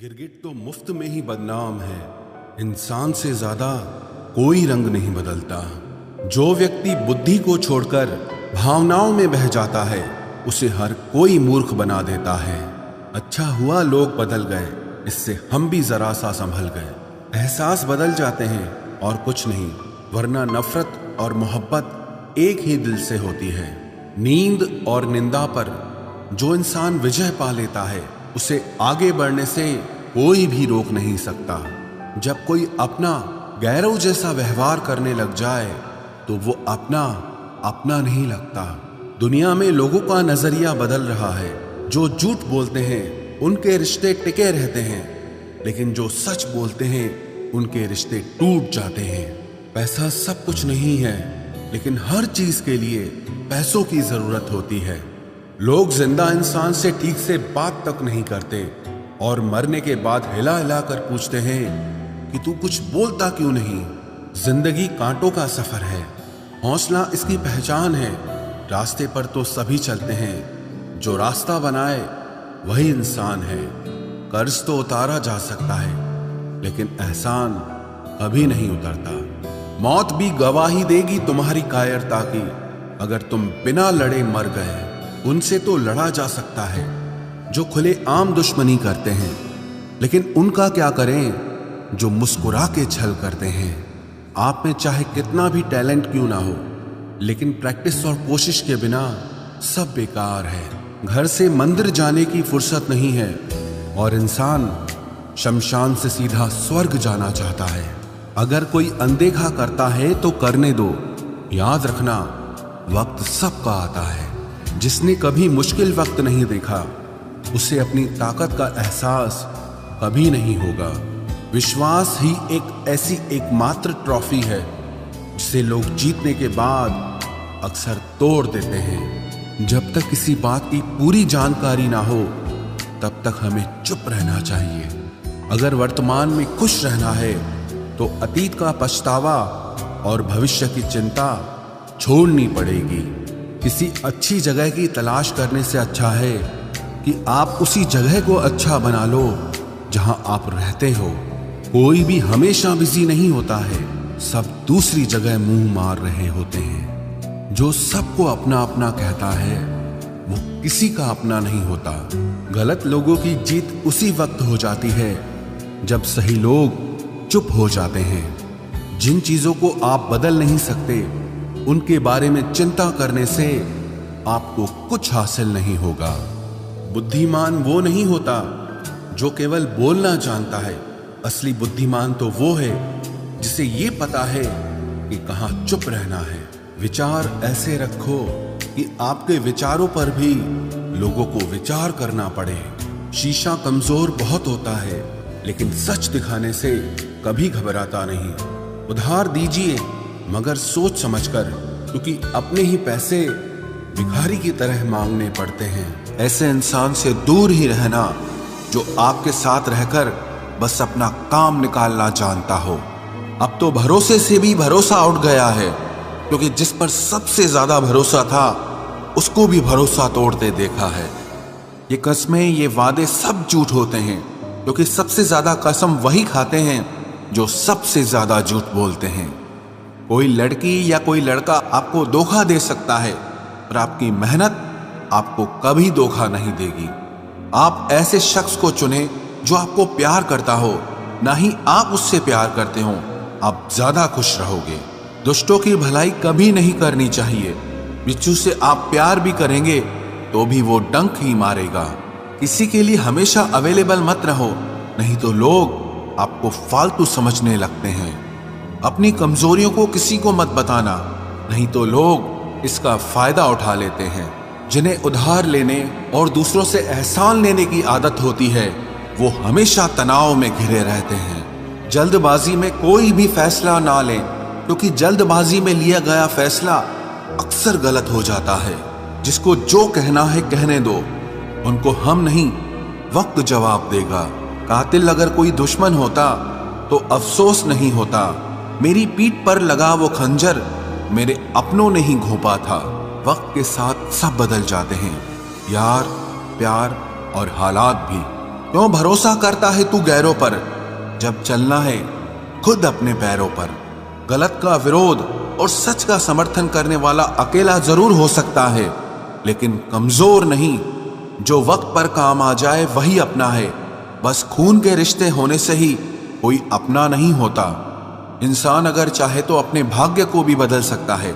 गिरगिट तो मुफ्त में ही बदनाम है। इंसान से ज्यादा कोई रंग नहीं बदलता। जो व्यक्ति बुद्धि को छोड़कर भावनाओं में बह जाता है उसे हर कोई मूर्ख बना देता है। अच्छा हुआ लोग बदल गए, इससे हम भी जरा सा संभल गए। एहसास बदल जाते हैं और कुछ नहीं, वरना नफरत और मोहब्बत एक ही दिल से होती है। नींद और निंदा पर जो इंसान विजय पा लेता है उसे आगे बढ़ने से कोई भी रोक नहीं सकता। जब कोई अपना गैरों जैसा व्यवहार करने लग जाए तो वो अपना नहीं लगता। दुनिया में लोगों का नजरिया बदल रहा है। जो झूठ बोलते हैं उनके रिश्ते टिके रहते हैं, लेकिन जो सच बोलते हैं उनके रिश्ते टूट जाते हैं। पैसा सब कुछ नहीं है, लेकिन हर चीज के लिए पैसों की जरूरत होती है। लोग जिंदा इंसान से ठीक से बात तक नहीं करते और मरने के बाद हिला हिला कर पूछते हैं कि तू कुछ बोलता क्यों नहीं। जिंदगी कांटों का सफर है, हौसला इसकी पहचान है। रास्ते पर तो सभी चलते हैं, जो रास्ता बनाए वही इंसान है। कर्ज तो उतारा जा सकता है, लेकिन एहसान कभी नहीं उतरता। मौत भी गवाही देगी तुम्हारी कायरता की। अगर तुम बिना लड़े मर गए, उनसे तो लड़ा जा सकता है जो खुले आम दुश्मनी करते हैं, लेकिन उनका क्या करें जो मुस्कुरा के छल करते हैं। आप में चाहे कितना भी टैलेंट क्यों ना हो, लेकिन प्रैक्टिस और कोशिश के बिना सब बेकार है। घर से मंदिर जाने की फुर्सत नहीं है और इंसान शमशान से सीधा स्वर्ग जाना चाहता है। अगर कोई अनदेखा करता है तो करने दो। याद रखना, वक्त सबका आता है। जिसने कभी मुश्किल वक्त नहीं देखा उसे अपनी ताकत का एहसास कभी नहीं होगा। विश्वास ही एक ऐसी एकमात्र ट्रॉफी है जिसे लोग जीतने के बाद अक्सर तोड़ देते हैं। जब तक किसी बात की पूरी जानकारी ना हो तब तक हमें चुप रहना चाहिए। अगर वर्तमान में खुश रहना है तो अतीत का पछतावा और भविष्य की चिंता छोड़नी पड़ेगी। किसी अच्छी जगह की तलाश करने से अच्छा है कि आप उसी जगह को अच्छा बना लो जहां आप रहते हो। कोई भी हमेशा बिजी नहीं होता है, सब दूसरी जगह मुंह मार रहे होते हैं। जो सबको अपना अपना कहता है वो किसी का अपना नहीं होता। गलत लोगों की जीत उसी वक्त हो जाती है जब सही लोग चुप हो जाते हैं। जिन चीजों को आप बदल नहीं सकते उनके बारे में चिंता करने से आपको कुछ हासिल नहीं होगा। बुद्धिमान वो नहीं होता जो केवल बोलना जानता है। असली बुद्धिमान तो वो है जिसे ये पता है कि कहाँ चुप रहना है। विचार ऐसे रखो कि आपके विचारों पर भी लोगों को विचार करना पड़े। शीशा कमजोर बहुत होता है, लेकिन सच दिखाने से कभी घबराता नहीं। उधार दीजिए मगर सोच समझकर, क्योंकि अपने ही पैसे भिखारी की तरह मांगने पड़ते हैं। ऐसे इंसान से दूर ही रहना जो आपके साथ रहकर बस अपना काम निकालना जानता हो। अब तो भरोसे से भी भरोसा उठ गया है, क्योंकि जिस पर सबसे ज्यादा भरोसा था उसको भी भरोसा तोड़ते देखा है। ये कस्में, ये वादे सब झूठ होते हैं, क्योंकि सबसे ज्यादा कसम वही खाते हैं जो सबसे ज्यादा झूठ बोलते हैं। कोई लड़की या कोई लड़का आपको धोखा दे सकता है, पर आपकी मेहनत आपको कभी धोखा नहीं देगी। आप ऐसे शख्स को चुने जो आपको प्यार करता हो, ना ही आप उससे प्यार करते हो। आप ज्यादा खुश रहोगे। दुष्टों की भलाई कभी नहीं करनी चाहिए। बिच्छू से आप प्यार भी करेंगे तो भी वो डंक ही मारेगा। किसी के लिए हमेशा अवेलेबल मत रहो, नहीं तो लोग आपको फालतू समझने लगते हैं। अपनी कमजोरियों को किसी को मत बताना, नहीं तो लोग इसका फायदा उठा लेते हैं। जिन्हें उधार लेने और दूसरों से एहसान लेने की आदत होती है वो हमेशा तनाव में घिरे रहते हैं। जल्दबाजी में कोई भी फैसला ना लें, क्योंकि जल्दबाजी में लिया गया फैसला अक्सर गलत हो जाता है। जिसको जो कहना है कहने दो, उनको हम नहीं वक्त जवाब देगा। कातिल अगर कोई दुश्मन होता तो अफसोस नहीं होता। मेरी पीठ पर लगा वो खंजर मेरे अपनों ने ही घोंपा था। वक्त के साथ सब बदल जाते हैं, यार, प्यार और हालात भी। क्यों भरोसा करता है तू गैरों पर, जब चलना है खुद अपने पैरों पर। गलत का विरोध और सच का समर्थन करने वाला अकेला जरूर हो सकता है, लेकिन कमजोर नहीं। जो वक्त पर काम आ जाए वही अपना है। बस खून के रिश्ते होने से ही कोई अपना नहीं होता। इंसान अगर चाहे तो अपने भाग्य को भी बदल सकता है,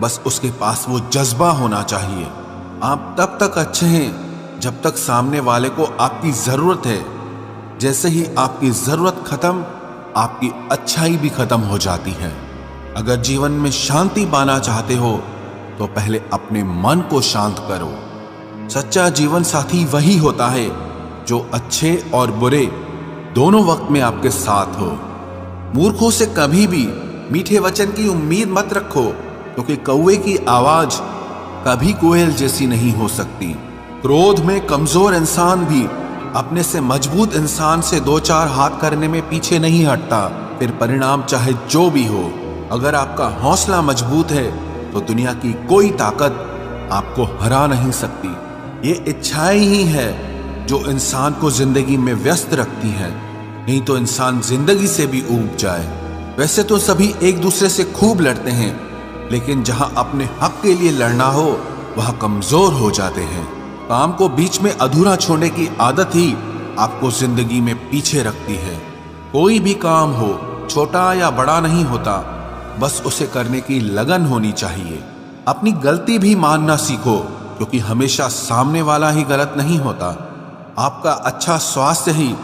बस उसके पास वो जज्बा होना चाहिए। आप तब तक अच्छे हैं जब तक सामने वाले को आपकी जरूरत है। जैसे ही आपकी जरूरत खत्म, आपकी अच्छाई भी खत्म हो जाती है। अगर जीवन में शांति पाना चाहते हो तो पहले अपने मन को शांत करो। सच्चा जीवन साथी वही होता है जो अच्छे और बुरे दोनों वक्त में आपके साथ हो। मूर्खों से कभी भी मीठे वचन की उम्मीद मत रखो, क्योंकि कौवे की आवाज कभी कोयल जैसी नहीं हो सकती। क्रोध में कमजोर इंसान भी अपने से मजबूत इंसान से दो चार हाथ करने में पीछे नहीं हटता, फिर परिणाम चाहे जो भी हो। अगर आपका हौसला मजबूत है तो दुनिया की कोई ताकत आपको हरा नहीं सकती। ये इच्छाएं ही है जो इंसान को जिंदगी में व्यस्त रखती है, नहीं तो इंसान जिंदगी से भी ऊब जाए। वैसे तो सभी एक दूसरे से खूब लड़ते हैं, लेकिन जहां अपने हक के लिए लड़ना हो वहां कमजोर हो जाते हैं। काम को बीच में अधूरा छोड़ने की आदत ही आपको जिंदगी में पीछे रखती है। कोई भी काम हो, छोटा या बड़ा नहीं होता, बस उसे करने की लगन होनी चाहिए। अपनी गलती भी मानना सीखो, क्योंकि हमेशा सामने वाला ही गलत नहीं होता। आपका अच्छा स्वास्थ्य ही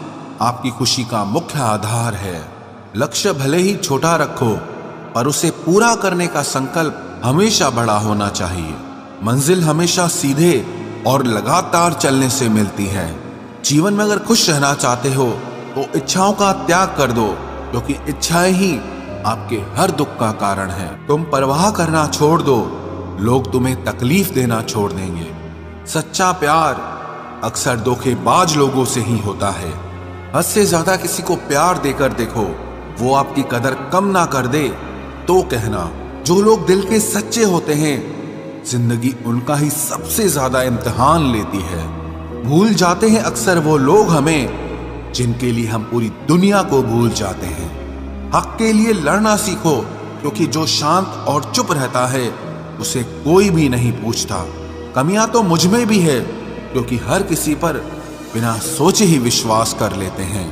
आपकी खुशी का मुख्य आधार है। लक्ष्य भले ही छोटा रखो, पर उसे पूरा करने का संकल्प हमेशा बड़ा होना चाहिए। मंजिल हमेशा सीधे और लगातार चलने से मिलती है। जीवन में अगर खुश रहना चाहते हो तो इच्छाओं का त्याग कर दो, क्योंकि इच्छाएं ही आपके हर दुख का कारण है। तुम परवाह करना छोड़ दो, लोग तुम्हें तकलीफ देना छोड़ देंगे। सच्चा प्यार अक्सर धोखेबाज लोगों से ही होता है। हद से ज्यादा किसी को प्यार देकर देखो, वो आपकी कदर कम ना कर दे तो कहना। जो लोग दिल के सच्चे होते हैं, जिंदगी उनका ही सबसे ज्यादा इम्तिहान लेती है। भूल जाते हैं अक्सर वो लोग हमें जिनके लिए हम पूरी दुनिया को भूल जाते हैं। हक के लिए लड़ना सीखो, क्योंकि जो शांत और चुप रहता है उसे कोई भी नहीं पूछता। कमियां तो मुझ में भी है, क्योंकि हर किसी पर बिना सोचे ही विश्वास कर लेते हैं।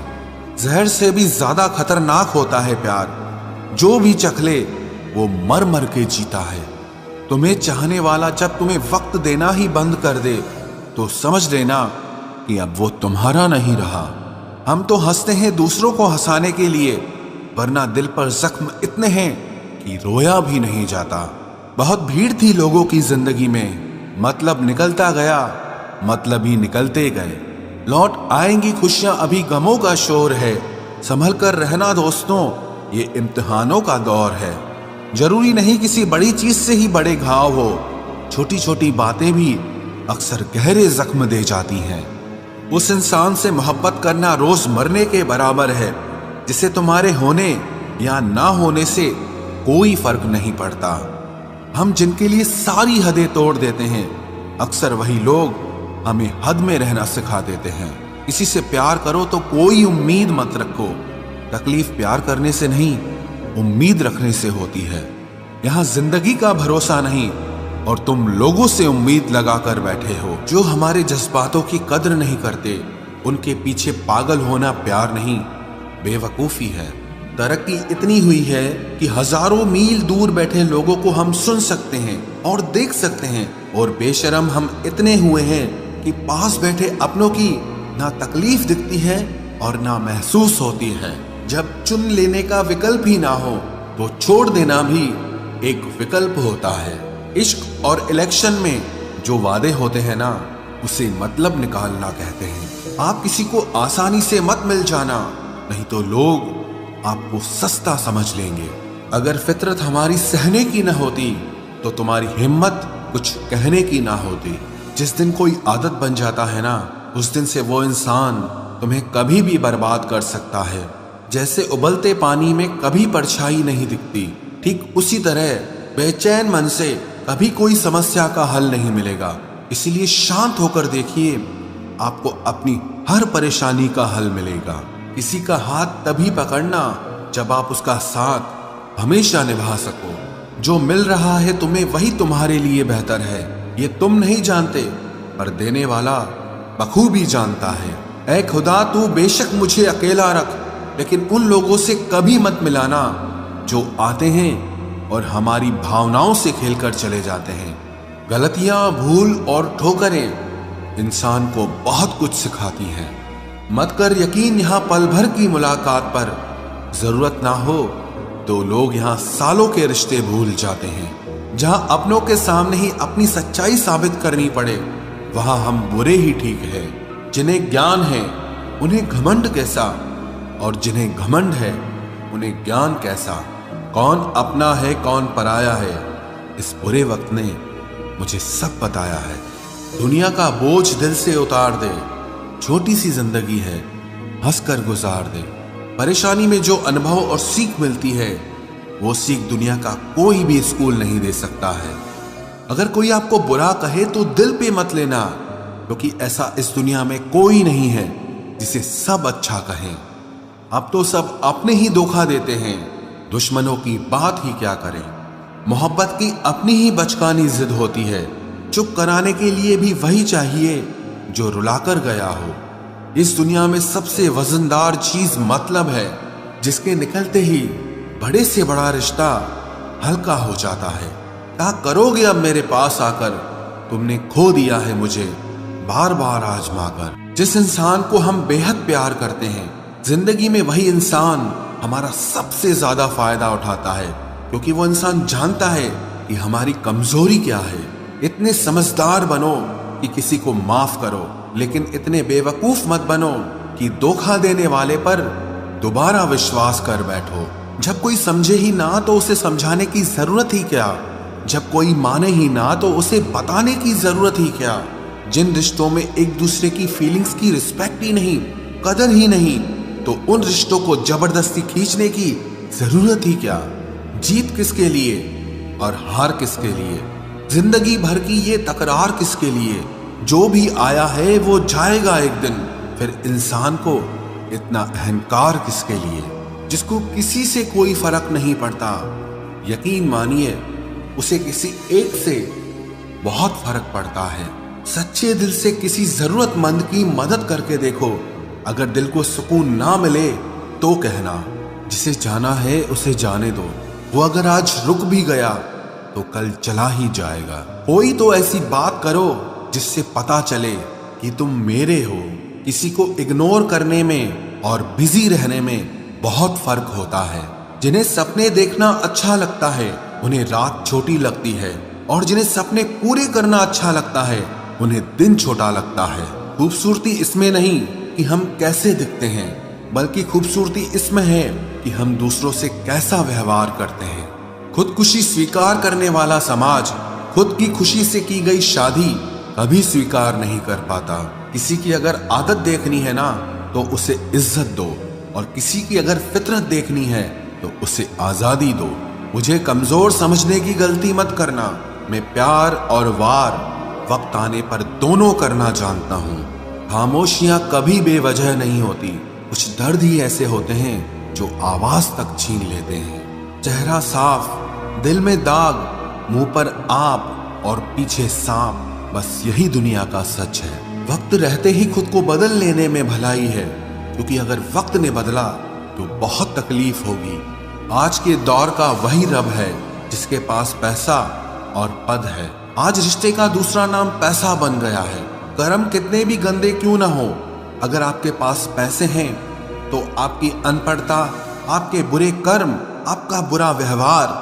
जहर से भी ज्यादा खतरनाक होता है प्यार। जो भी चखले वो मर मर के जीता है। तुम्हें चाहने वाला जब तुम्हें वक्त देना ही बंद कर दे तो समझ लेना कि अब वो तुम्हारा नहीं रहा। हम तो हंसते हैं दूसरों को हंसाने के लिए, वरना दिल पर जख्म इतने हैं कि रोया भी नहीं जाता। बहुत भीड़ थी लोगों की जिंदगी में, मतलब निकलता गया, मतलब ही निकलते गए। लौट आएंगी खुशियां, अभी गमों का शोर है। संभल कर रहना दोस्तों, ये इम्तिहानों का दौर है। जरूरी नहीं किसी बड़ी चीज से ही बड़े घाव हो, छोटी छोटी बातें भी अक्सर गहरे जख्म दे जाती हैं। उस इंसान से मोहब्बत करना रोज मरने के बराबर है, जिसे तुम्हारे होने या ना होने से कोई फर्क नहीं पड़ता। हम जिनके लिए सारी हदें तोड़ देते हैं, अक्सर वही लोग हमें हद में रहना सिखा देते हैं। किसी से प्यार करो तो कोई उम्मीद मत रखो। तकलीफ प्यार करने से नहीं, उम्मीद रखने से होती है। यहाँ जिंदगी का भरोसा नहीं, और तुम लोगों से उम्मीद लगा कर बैठे हो जो हमारे जज्बातों की कद्र नहीं करते। उनके पीछे पागल होना प्यार नहीं, बेवकूफी है। तरक्की इतनी हुई है कि हजारों मील दूर बैठे लोगों को हम सुन सकते हैं और देख सकते हैं, और बेशरम हम इतने हुए हैं कि पास बैठे अपनों की ना तकलीफ दिखती है और ना महसूस होती है। जब चुन लेने का विकल्प ही ना हो तो छोड़ देना भी एक विकल्प होता है। इश्क और इलेक्शन में जो वादे होते हैं ना, उसे मतलब निकालना कहते हैं। आप किसी को आसानी से मत मिल जाना, नहीं तो लोग आपको सस्ता समझ लेंगे। अगर फितरत हमारी सहने की न होती तो तुम्हारी हिम्मत कुछ कहने की ना होती। जिस दिन कोई आदत बन जाता है ना, उस दिन से वो इंसान तुम्हें कभी भी बर्बाद कर सकता है। जैसे उबलते पानी में कभी परछाई नहीं दिखती, ठीक उसी तरह बेचैन मन से कभी कोई समस्या का हल नहीं मिलेगा। इसलिए शांत होकर देखिए, आपको अपनी हर परेशानी का हल मिलेगा। किसी का हाथ तभी पकड़ना जब आप उसका साथ हमेशा निभा सको। जो मिल रहा है तुम्हें वही तुम्हारे लिए बेहतर है, ये तुम नहीं जानते पर देने वाला बखूबी जानता है। ऐ खुदा, तू बेशक मुझे अकेला रख, लेकिन उन लोगों से कभी मत मिलाना जो आते हैं और हमारी भावनाओं से खेलकर चले जाते हैं। गलतियां, भूल और ठोकरें इंसान को बहुत कुछ सिखाती हैं। मत कर यकीन यहाँ पल भर की मुलाकात पर, जरूरत ना हो तो लोग यहाँ सालों के रिश्ते भूल जाते हैं। जहां अपनों के सामने ही अपनी सच्चाई साबित करनी पड़े वहां हम बुरे ही ठीक है। जिन्हें ज्ञान है उन्हें घमंड कैसा, और जिन्हें घमंड है उन्हें ज्ञान कैसा। कौन अपना है कौन पराया है, इस बुरे वक्त ने मुझे सब बताया है। दुनिया का बोझ दिल से उतार दे, छोटी सी जिंदगी है हंसकर गुजार दे। परेशानी में जो अनुभव और सीख मिलती है वो सीख दुनिया का कोई भी स्कूल नहीं दे सकता है। अगर कोई आपको बुरा कहे तो दिल पे मत लेना, क्योंकि ऐसा इस दुनिया में कोई नहीं है जिसे सब अच्छा कहें। अब तो सब अपने ही धोखा देते हैं, दुश्मनों की बात ही क्या करें। मोहब्बत की अपनी ही बचकानी जिद होती है, चुप कराने के लिए भी वही चाहिए जो रुलाकर गया हो। इस दुनिया में सबसे वजनदार चीज मतलब है, जिसके निकलते ही बड़े से बड़ा रिश्ता हल्का हो जाता है। क्या करोगे अब मेरे पास आकर, तुमने खो दिया है मुझे बार बार आजमाकर। जिस इंसान को हम बेहद प्यार करते हैं, जिंदगी में वही इंसान हमारा सबसे ज्यादा फायदा उठाता है, क्योंकि वो इंसान जानता है कि हमारी कमजोरी क्या है। इतने समझदार बनो कि किसी को माफ करो, लेकिन इतने बेवकूफ मत बनो कि धोखा देने वाले पर दोबारा विश्वास कर बैठो। जब कोई समझे ही ना तो उसे समझाने की जरूरत ही क्या, जब कोई माने ही ना तो उसे बताने की जरूरत ही क्या। जिन रिश्तों में एक दूसरे की फीलिंग्स की रिस्पेक्ट ही नहीं, कदर ही नहीं, तो उन रिश्तों को जबरदस्ती खींचने की जरूरत ही क्या। जीत किसके लिए और हार किसके लिए, जिंदगी भर की ये तकरार किसके लिए। जो भी आया है वो जाएगा एक दिन, फिर इंसान को इतना अहंकार किसके लिए, जिसको किसी से कोई फर्क नहीं पड़ता। यकीन मानिए उसे किसी एक से बहुत फर्क पड़ता है। सच्चे दिल से किसी जरूरतमंद की मदद करके देखो, अगर दिल को सुकून ना मिले तो कहना, जिसे जाना है उसे जाने दो। वो अगर आज रुक भी गया तो कल चला ही जाएगा। कोई तो ऐसी बात करो जिससे पता चले कि तुम मेरे हो। किसी को इग्नोर करने में और बिजी रहने में बहुत फर्क होता है। जिन्हें सपने देखना अच्छा लगता है उन्हें रात छोटी लगती है, और जिन्हें सपने पूरे करना अच्छा लगता है उन्हें दिन छोटा लगता है। खूबसूरती इसमें नहीं कि हम कैसे दिखते हैं, बल्कि खूबसूरती इसमें है कि हम दूसरों से कैसा व्यवहार करते हैं। खुदकुशी स्वीकार करने वाला समाज खुद की खुशी से की गई शादी कभी स्वीकार नहीं कर पाता। किसी की अगर आदत देखनी है ना तो उसे इज्जत दो, और किसी की अगर फितरत देखनी है तो उसे आजादी दो। मुझे कमजोर समझने की गलती मत करना। मैं प्यार और वार वक्त आने पर दोनों करना जानता हूँ। खामोशियां कभी बेवजह नहीं होती, कुछ दर्द ही ऐसे होते हैं जो आवाज तक छीन लेते हैं। चेहरा साफ, दिल में दाग, मुंह पर आप और पीछे सांप, बस यही दुनिया का सच है। वक्त रहते ही खुद को बदल लेने में भलाई है, क्योंकि अगर वक्त ने बदला तो बहुत तकलीफ होगी। आज के दौर का वही रब है जिसके पास पैसा और पद है। आज रिश्ते का दूसरा नाम पैसा बन गया है। कर्म कितने भी गंदे क्यों ना हो, अगर आपके पास पैसे हैं तो आपकी अनपढ़ता, आपके बुरे कर्म, आपका बुरा व्यवहार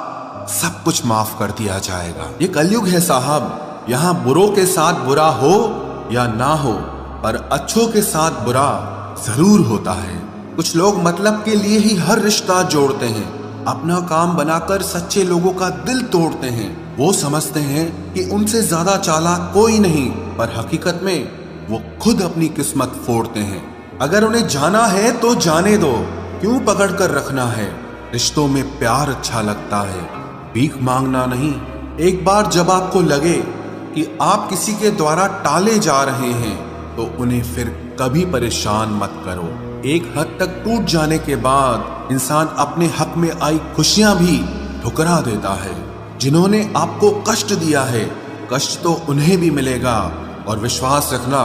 सब कुछ माफ कर दिया जाएगा। ये कलयुग है साहब, यहाँ बुरों के साथ बुरा हो या ना हो, पर अच्छों के साथ बुरा जरूर होता है। कुछ लोग मतलब के लिए ही हर रिश्ता जोड़ते हैं, अपना काम बनाकर सच्चे लोगों का दिल तोड़ते हैं। वो समझते हैं कि उनसे ज्यादा चालाक कोई नहीं, पर हकीकत में वो खुद अपनी किस्मत फोड़ते हैं। अगर उन्हें जाना है तो जाने दो, क्यों पकड़ कर रखना है। रिश्तों में प्यार अच्छा लगता है, भीख मांगना नहीं। एक बार जब आपको लगे कि आप किसी के द्वारा टाले जा रहे हैं, तो उन्हें फिर कभी परेशान मत करो। एक हद तक टूट जाने के बाद इंसान अपने हक में आई खुशियां भी ठुकरा देता है। जिन्होंने आपको कष्ट दिया है, कष्ट तो उन्हें भी मिलेगा, और विश्वास रखना,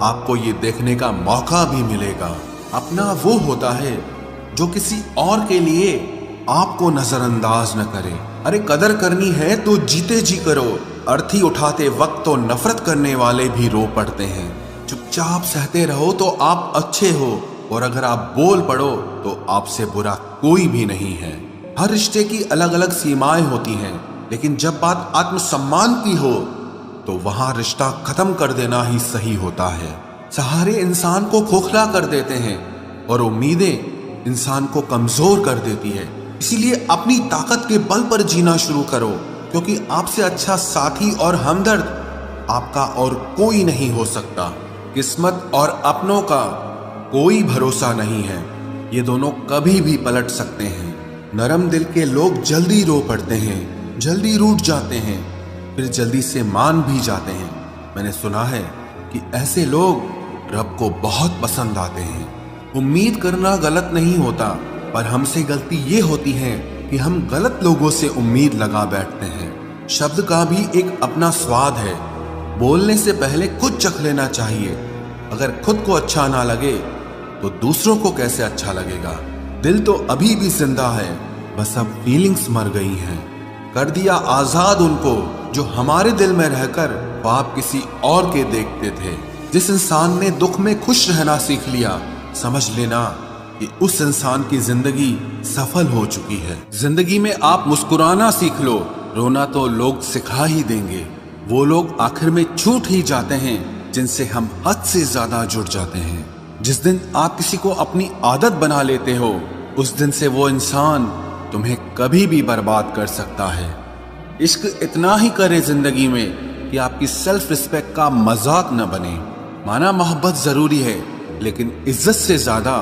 आपको ये देखने का मौका भी मिलेगा। अपना वो होता है जो किसी और के लिए आपको नजरअंदाज न करे। अरे कदर करनी है तो जीते जी करो। अर्थी उठाते वक्त तो नफरत करने वाले भी रो पड़ते हैं। चुपचाप सहते रहो तो आप अच्छे हो, और अगर आप बोल पड़ो तो आपसे बुरा कोई भी नहीं है। हर रिश्ते की अलग अलग सीमाएं होती हैं, लेकिन जब बात आत्मसम्मान की हो तो वहां रिश्ता खत्म कर देना ही सही होता है। सहारे इंसान को खोखला कर देते हैं, और उम्मीदें इंसान को कमजोर कर देती है। इसीलिए अपनी ताकत के बल पर जीना शुरू करो, क्योंकि आपसे अच्छा साथी और हमदर्द आपका और कोई नहीं हो सकता। किस्मत और अपनों का कोई भरोसा नहीं है, ये दोनों कभी भी पलट सकते हैं। नरम दिल के लोग जल्दी रो पड़ते हैं, जल्दी रूठ जाते हैं, फिर जल्दी से मान भी जाते हैं। मैंने सुना है कि ऐसे लोग रब को बहुत पसंद आते हैं। उम्मीद करना गलत नहीं होता, पर हमसे गलती ये होती है कि हम गलत लोगों से उम्मीद लगा बैठते हैं। शब्द का भी एक अपना स्वाद है। बोलने से पहले खुद चख लेना चाहिए। अगर खुद को अच्छा ना लगे तो दूसरों को कैसे अच्छा लगेगा। दिल तो अभी भी जिंदा है, बस अब फीलिंग्स मर गई हैं। कर दिया आजाद उनको जो हमारे दिल में रहकर ख्वाब किसी और के देखते थे। जिस इंसान ने दुख में खुश रहना सीख लिया, समझ लेना कि उस इंसान की जिंदगी सफल हो चुकी है। जिंदगी में आप मुस्कुराना सीख लो, रोना तो लोग सिखा ही देंगे। वो लोग आखिर में छूट ही जाते हैं जिनसे हम हद से ज्यादा जुड़ जाते हैं। जिस दिन आप किसी को अपनी आदत बना लेते हो, उस दिन से वो इंसान तुम्हें कभी भी बर्बाद कर सकता है। इश्क इतना ही करे जिंदगी में कि आपकी सेल्फ रिस्पेक्ट का मजाक न बने। माना मोहब्बत जरूरी है, लेकिन इज्जत से ज्यादा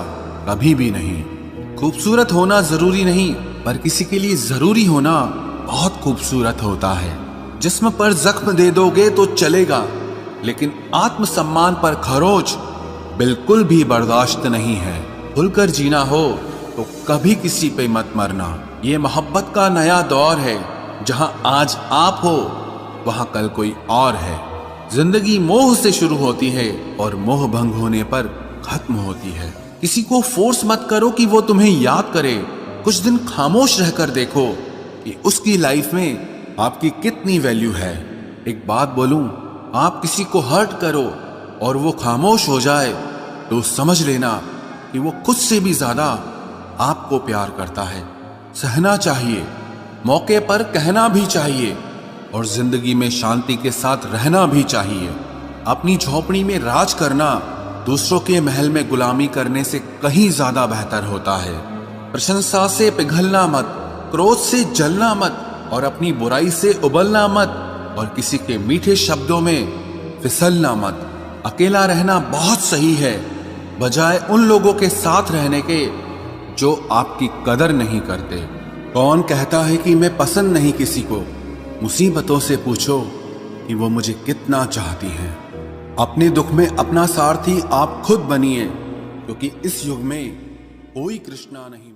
कभी भी नहीं। खूबसूरत होना जरूरी नहीं, पर किसी के लिए जरूरी होना बहुत खूबसूरत होता है। जिस्म पर जख्म दे दोगे तो चलेगा, लेकिन आत्मसम्मान पर खरोच बिल्कुल भी बर्दाश्त नहीं है। खुलकर जीना हो तो कभी किसी पे मत मरना। ये मोहब्बत का नया दौर है, जहां आज आप हो वहां कल कोई और है। जिंदगी मोह से शुरू होती है और मोह भंग होने पर खत्म होती है। किसी को फोर्स मत करो कि वो तुम्हें याद करे। कुछ दिन खामोश रहकर देखो कि उसकी लाइफ में आपकी कितनी वैल्यू है। एक बात बोलूं, आप किसी को हर्ट करो और वो खामोश हो जाए तो समझ लेना कि वो खुद से भी ज्यादा आपको प्यार करता है। सहना चाहिए, मौके पर कहना भी चाहिए, और जिंदगी में शांति के साथ रहना भी चाहिए। अपनी झोपड़ी में राज करना दूसरों के महल में गुलामी करने से कहीं ज्यादा बेहतर होता है। प्रशंसा से पिघलना मत, क्रोध से जलना मत, और अपनी बुराई से उबलना मत, और किसी के मीठे शब्दों में फिसलना मत। अकेला रहना बहुत सही है, बजाय उन लोगों के साथ रहने के जो आपकी कदर नहीं करते। कौन कहता है कि मैं पसंद नहीं किसी को? मुसीबतों से पूछो कि वो मुझे कितना चाहती हैं। अपने दुख में अपना सारथी आप खुद बनिए, क्योंकि इस युग में कोई कृष्णा नहीं।